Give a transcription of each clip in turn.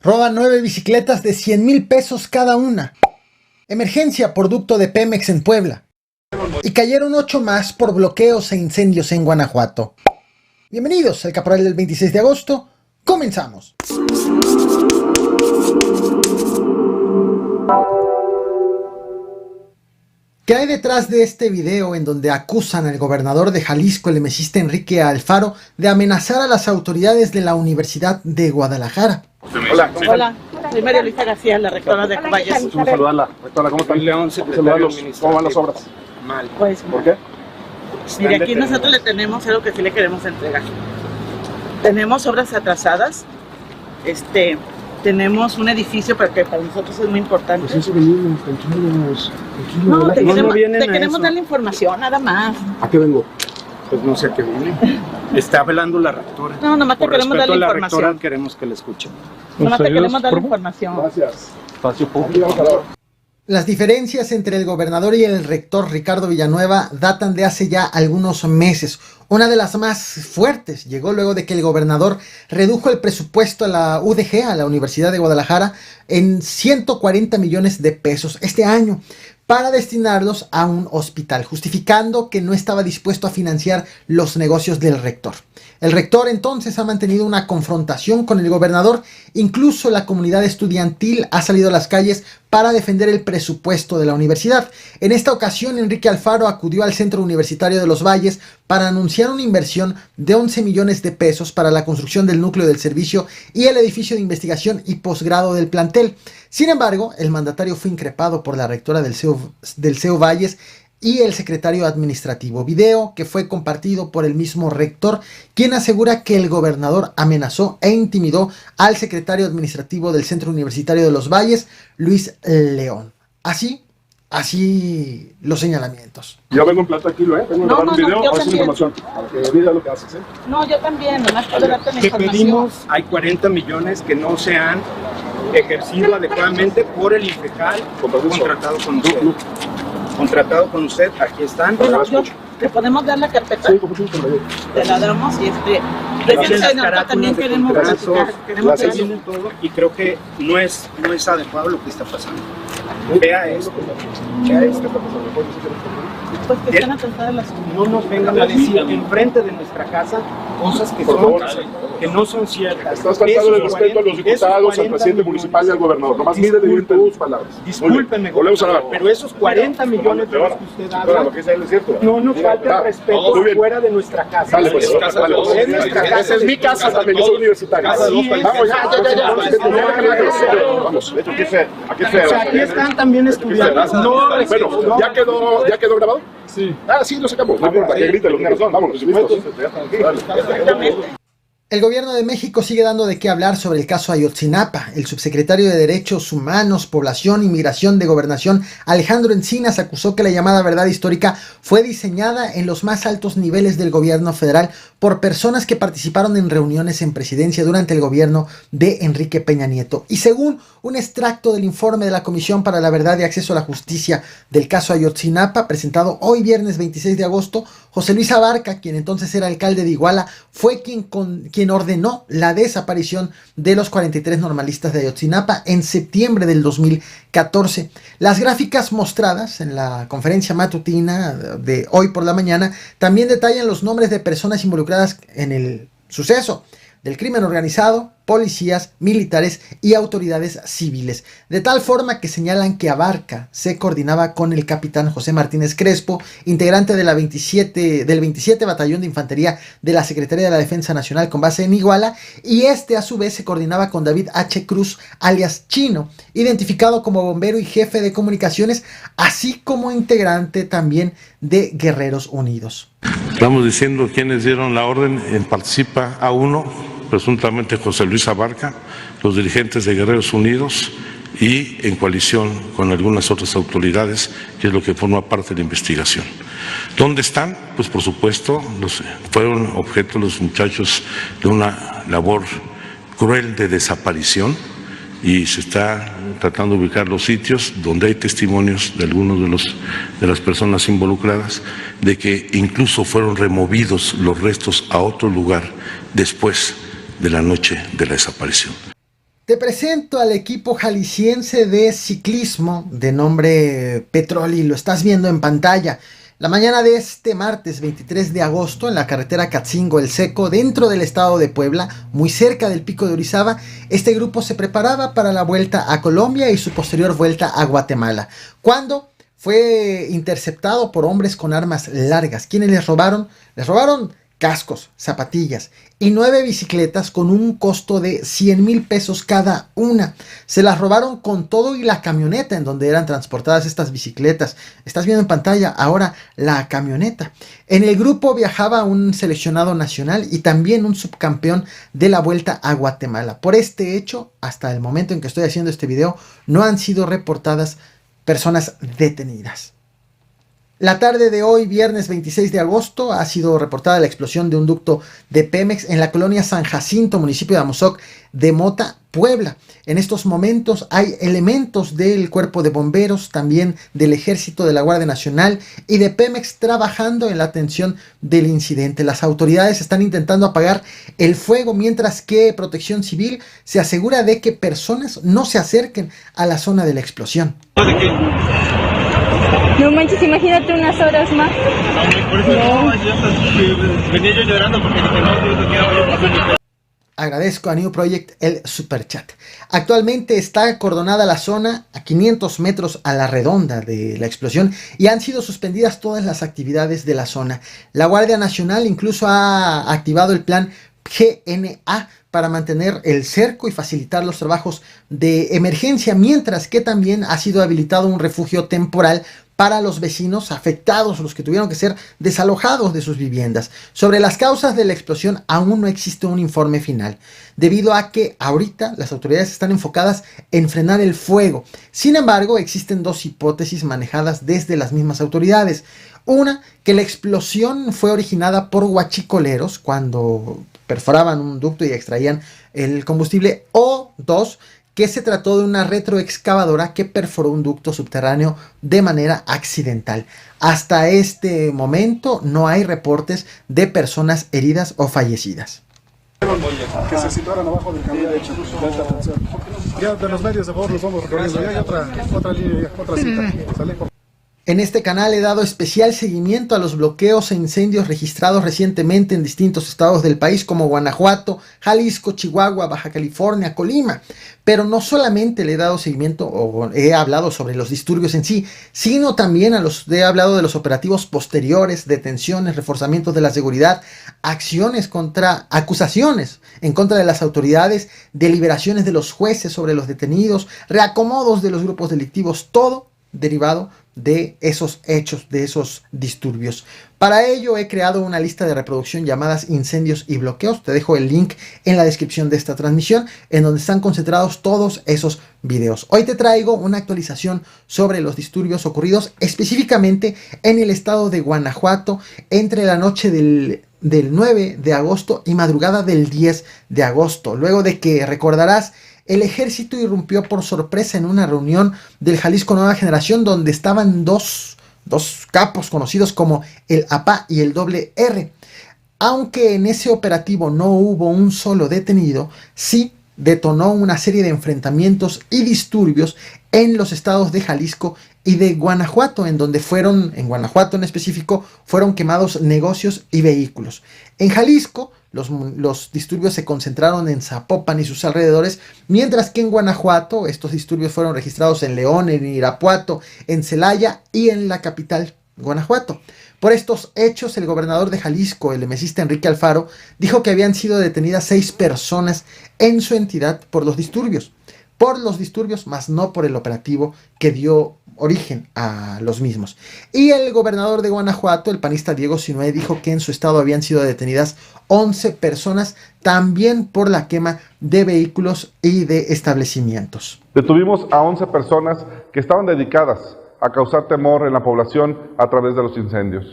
Roban 9 bicicletas de 100,000 pesos cada una. Emergencia por ducto de Pemex en Puebla. Y cayeron 8 más por bloqueos e incendios en Guanajuato. Bienvenidos al Caporal del 26 de agosto. Comenzamos. ¿Qué hay detrás de este video en donde acusan al gobernador de Jalisco, el emesista Enrique Alfaro, de amenazar a las autoridades de la Universidad de Guadalajara? Hola, ¿cómo están? Soy María Luisa García, la rectora de Valles. Gusto saludarla. Rectora, ¿cómo están? León, ¿Cómo van las obras? Mal. Pues, ¿por qué? Mire, aquí nosotros le tenemos algo que sí le queremos entregar. Tenemos obras atrasadas, tenemos un edificio que para nosotros es muy importante. Pues eso venimos, tranquilos. No, te queremos dar la información, nada más. ¿A qué vengo? Pues no sé a qué viene. Está hablando la rectora. No, nomás te Por queremos dar la respeto a la información. rectora, queremos que la escuchen. Nomás te queremos dar la información. Gracias. Espacio Aquí público. vamos a la hora. Las diferencias entre el gobernador y el rector Ricardo Villanueva datan de hace ya algunos meses. Una de las más fuertes llegó luego de que el gobernador redujo el presupuesto a la UDG, a la Universidad de Guadalajara, en 140 millones de pesos este año para destinarlos a un hospital, justificando que no estaba dispuesto a financiar los negocios del rector. El rector entonces ha mantenido una confrontación con el gobernador, incluso la comunidad estudiantil ha salido a las calles para defender el presupuesto de la universidad. En esta ocasión, Enrique Alfaro acudió al Centro Universitario de los Valles para anunciar una inversión de 11 millones de pesos para la construcción del núcleo del servicio y el edificio de investigación y posgrado del plantel. Sin embargo, el mandatario fue increpado por la rectora del CEU Valles y el secretario administrativo. Video que fue compartido por el mismo rector, quien asegura que el gobernador amenazó e intimidó al secretario administrativo del Centro Universitario de los Valles, Luis León. Así los señalamientos. Yo vengo en plan tranquilo, Vengo a grabar un video, yo hacer también. información. Para que veas lo que haces, No, yo también, nomás quiero darte la ¿Qué información. pedimos? Hay 40 millones que no se han ejercido adecuadamente por el INPEJAL contratado con usted. Contratado con usted, aquí están. Bueno, ¿le podemos dar la carpeta? Sí, como tú, con la Te la damos y Tienen las nosotros también carátulas de queremos contratos, platicar, queremos gracias. ver- tienen todo, y creo que no es adecuado lo que está pasando. Vea esto. Vea esto. pues que están atrasadas las No nos vengan a decir enfrente de nuestra casa cosas que, que no son ciertas. Estás faltando el respeto a los diputados, al presidente municipal y al gobernador. Nomás mide de tus palabras. Discúlpeme, Volvemos a hablar. pero esos 40 millones de los que usted habla, Lo que dice él es cierto. no nos falta Va. el respeto Muy bien. fuera de nuestra casa. Dale, pues. Dale, pues. Es nuestra casa. Esa es mi casa también, yo soy universitario. Así es. Vamos, ya. Vamos. De hecho, aquí es feo. Aquí es O sea, feo. aquí están también estudiantes. No, Bueno, ¿ya quedó grabado? Sí. Ah, sí, lo sacamos. No importa, que grite, lo razón. Vámonos, listos. Dale. El gobierno de México sigue dando de qué hablar sobre el caso Ayotzinapa. El subsecretario de Derechos Humanos, Población y Migración de Gobernación, Alejandro Encinas, acusó que la llamada verdad histórica fue diseñada en los más altos niveles del gobierno federal por personas que participaron en reuniones en presidencia durante el gobierno de Enrique Peña Nieto. Y según un extracto del informe de la Comisión para la Verdad y Acceso a la Justicia del caso Ayotzinapa, presentado hoy viernes 26 de agosto, José Luis Abarca, quien entonces era alcalde de Iguala, fue quien ordenó la desaparición de los 43 normalistas de Ayotzinapa en septiembre del 2014. Las gráficas mostradas en la conferencia matutina de hoy por la mañana también detallan los nombres de personas involucradas en el suceso del crimen organizado, policías, militares y autoridades civiles, de tal forma que señalan que Abarca se coordinaba con el capitán José Martínez Crespo, integrante de del 27 Batallón de Infantería de la Secretaría de la Defensa Nacional con base en Iguala, y a su vez se coordinaba con David H. Cruz, alias Chino, identificado como bombero y jefe de comunicaciones, así como integrante también de Guerreros Unidos. Estamos diciendo quienes dieron la orden, participa A1, presuntamente José Luis Abarca, los dirigentes de Guerreros Unidos y en coalición con algunas otras autoridades, que es lo que forma parte de la investigación. ¿Dónde están? Pues por supuesto, fueron objeto los muchachos de una labor cruel de desaparición y se está tratando de ubicar los sitios donde hay testimonios de algunos de las personas involucradas de que incluso fueron removidos los restos a otro lugar después de la noche de la desaparición. Te presento al equipo jalisciense de ciclismo de nombre Petroli, lo estás viendo en pantalla. La mañana de este martes 23 de agosto en la carretera Catzingo El Seco, dentro del estado de Puebla, muy cerca del Pico de Orizaba, este grupo se preparaba para la vuelta a Colombia y su posterior vuelta a Guatemala, cuando fue interceptado por hombres con armas largas. ¿Quiénes les robaron? Les robaron cascos, zapatillas y 9 bicicletas con un costo de 100,000 pesos cada una. Se las robaron con todo y la camioneta en donde eran transportadas estas bicicletas. Estás viendo en pantalla ahora la camioneta. En el grupo viajaba un seleccionado nacional y también un subcampeón de la Vuelta a Guatemala. Por este hecho, hasta el momento en que estoy haciendo este video, no han sido reportadas personas detenidas. La tarde de hoy, viernes 26 de agosto, ha sido reportada la explosión de un ducto de Pemex en la colonia San Jacinto, municipio de Amozoc de Mota, Puebla. En estos momentos hay elementos del Cuerpo de Bomberos, también del Ejército, de la Guardia Nacional y de Pemex trabajando en la atención del incidente. Las autoridades están intentando apagar el fuego, mientras que Protección Civil se asegura de que personas no se acerquen a la zona de la explosión. No manches, imagínate unas horas más. Por eso no, venía yo llorando porque dije, no. Agradezco a New Project el superchat. Actualmente está acordonada la zona a 500 metros a la redonda de la explosión y han sido suspendidas todas las actividades de la zona. La Guardia Nacional incluso ha activado el plan GNA para mantener el cerco y facilitar los trabajos de emergencia, mientras que también ha sido habilitado un refugio temporal para los vecinos afectados, los que tuvieron que ser desalojados de sus viviendas. Sobre las causas de la explosión aún no existe un informe final, debido a que ahorita las autoridades están enfocadas en frenar el fuego. Sin embargo, existen dos hipótesis manejadas desde las mismas autoridades. Una, que la explosión fue originada por huachicoleros cuando perforaban un ducto y extraían el combustible, o dos, que se trató de una retroexcavadora que perforó un ducto subterráneo de manera accidental. Hasta este momento no hay reportes de personas heridas o fallecidas. Que se situaran abajo del camión de alta tensión. Ya de los medios de favor los vamos recorriendo. Ya hay otra línea, otra cita. ¿Sale? En este canal he dado especial seguimiento a los bloqueos e incendios registrados recientemente en distintos estados del país como Guanajuato, Jalisco, Chihuahua, Baja California, Colima. Pero no solamente le he dado seguimiento o he hablado sobre los disturbios en sí, sino también he hablado de los operativos posteriores, detenciones, reforzamientos de la seguridad, acusaciones en contra de las autoridades, deliberaciones de los jueces sobre los detenidos, reacomodos de los grupos delictivos, todo derivado de esos hechos, de esos disturbios. Para ello he creado una lista de reproducción llamadas incendios y bloqueos. Te dejo el link en la descripción de esta transmisión, en donde están concentrados todos esos videos. Hoy te traigo una actualización sobre los disturbios ocurridos específicamente en el estado de Guanajuato entre la noche del 9 de agosto y madrugada del 10 de agosto, luego de que, recordarás, el ejército irrumpió por sorpresa en una reunión del Jalisco Nueva Generación donde estaban dos capos conocidos como el APA y el WR. Aunque en ese operativo no hubo un solo detenido, sí detonó una serie de enfrentamientos y disturbios en los estados de Jalisco y de Guanajuato, en donde en Guanajuato en específico, fueron quemados negocios y vehículos. En Jalisco, los disturbios se concentraron en Zapopan y sus alrededores, mientras que en Guanajuato estos disturbios fueron registrados en León, en Irapuato, en Celaya y en la capital, Guanajuato. Por estos hechos, el gobernador de Jalisco, el emesista Enrique Alfaro, dijo que habían sido detenidas 6 personas en su entidad por los disturbios, más no por el operativo que dio origen a los mismos. Y el gobernador de Guanajuato, el panista Diego Sinue, dijo que en su estado habían sido detenidas 11 personas también por la quema de vehículos y de establecimientos. Detuvimos a 11 personas que estaban dedicadas a causar temor en la población a través de los incendios.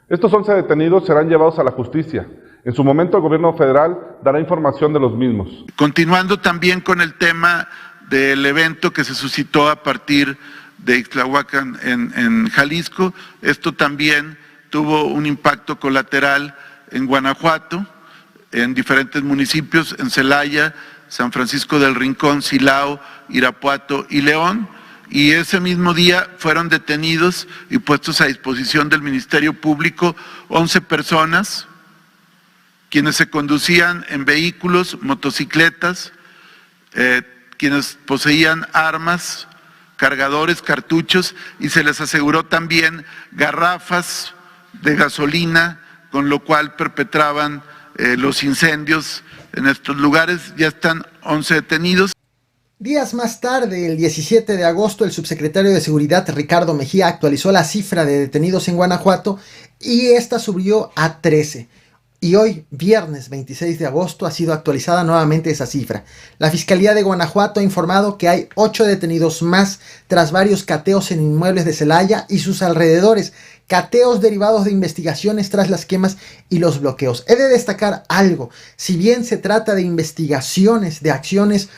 Estos 11 detenidos serán llevados a la justicia. En su momento el gobierno federal dará información de los mismos. Continuando también con el tema del evento que se suscitó a partir de Ixtlahuacán en Jalisco, esto también tuvo un impacto colateral en Guanajuato, en diferentes municipios, en Celaya, San Francisco del Rincón, Silao, Irapuato y León. Y ese mismo día fueron detenidos y puestos a disposición del Ministerio Público 11 personas, quienes se conducían en vehículos, motocicletas, quienes poseían armas, cargadores, cartuchos, y se les aseguró también garrafas de gasolina, con lo cual perpetraban los incendios en estos lugares. Ya están 11 detenidos. Días más tarde, el 17 de agosto, el subsecretario de Seguridad Ricardo Mejía actualizó la cifra de detenidos en Guanajuato y esta subió a 13. Y hoy, viernes 26 de agosto, ha sido actualizada nuevamente esa cifra. La Fiscalía de Guanajuato ha informado que hay 8 detenidos más tras varios cateos en inmuebles de Celaya y sus alrededores. Cateos derivados de investigaciones tras las quemas y los bloqueos. He de destacar algo. Si bien se trata de investigaciones, de acciones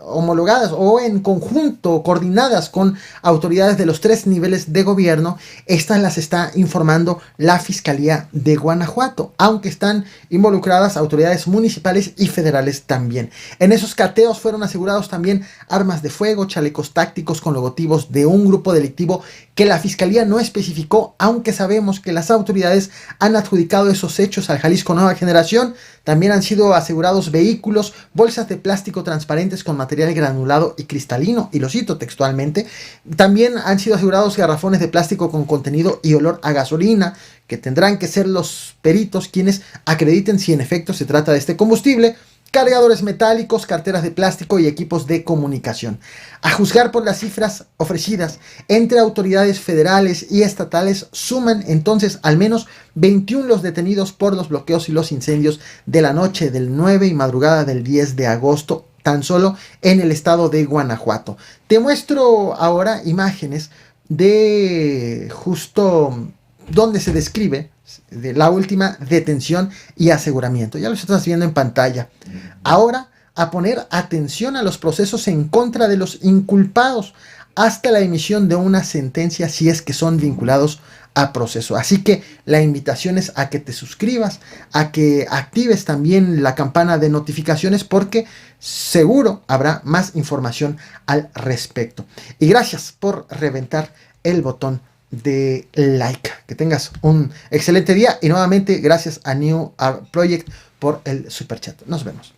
homologadas o en conjunto, coordinadas con autoridades de los 3 niveles de gobierno, estas las está informando la Fiscalía de Guanajuato, aunque están involucradas autoridades municipales y federales también. En esos cateos fueron asegurados también armas de fuego, chalecos tácticos con logotipos de un grupo delictivo que la Fiscalía no especificó, aunque sabemos que las autoridades han adjudicado esos hechos al Jalisco Nueva Generación. También han sido asegurados vehículos, bolsas de plástico transparentes con material granulado y cristalino, y lo cito textualmente. También han sido asegurados garrafones de plástico con contenido y olor a gasolina, que tendrán que ser los peritos quienes acrediten si en efecto se trata de este combustible. Cargadores metálicos, carteras de plástico y equipos de comunicación. A juzgar por las cifras ofrecidas entre autoridades federales y estatales, suman entonces al menos 21 los detenidos por los bloqueos y los incendios de la noche del 9 y madrugada del 10 de agosto, tan solo en el estado de Guanajuato. Te muestro ahora imágenes de justo donde se describe de la última detención y aseguramiento. Ya lo estás viendo en pantalla. Ahora, a poner atención a los procesos en contra de los inculpados hasta la emisión de una sentencia si es que son vinculados a proceso. Así que la invitación es a que te suscribas, a que actives también la campana de notificaciones, porque seguro habrá más información al respecto. Y gracias por reventar el botón de like. Que tengas un excelente día y nuevamente gracias a New Art Project por el super chat. Nos vemos.